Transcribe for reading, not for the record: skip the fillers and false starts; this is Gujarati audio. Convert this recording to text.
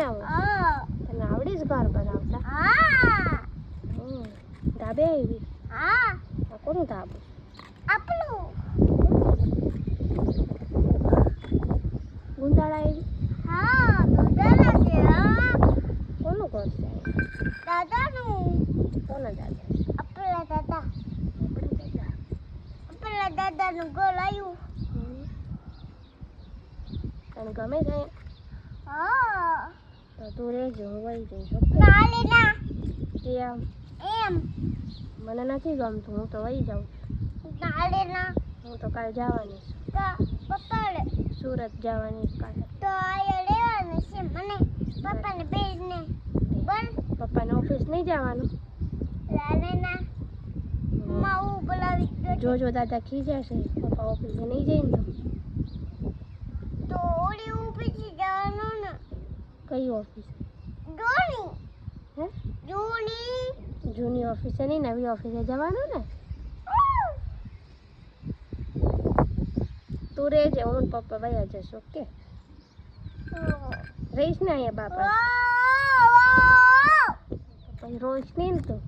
આવે તને આવડી જ ઘર બનાવતા ધાબે આવી આ કોનું ધાબું ગુંદાળા આવી કોનું ઘર છે કોના દાદા દાદાનું ઘર આવ્યું તને ગમે છે તો તું રહેજો હું વહી જઈશ કેમ મને નથી ગમતું હું તો વહી જાઉં હું તો કાલે જવાની છું સુરત જવાની કાલે પપ્પાને ઓફિસ નહીં જવાનું જોજો દાદા ખીજાશે પપ્પા ઓફિસે નહીં જઈને કઈ ઓફિસ હે જૂની ઓફિસે નહીં નવી ઓફિસે જવાનું ને તું રહેજે હું પપ્પા વયા જશે ઓકે રહીશ ને અહીંયા બાપા પછી રોઈશ નહીં ને તું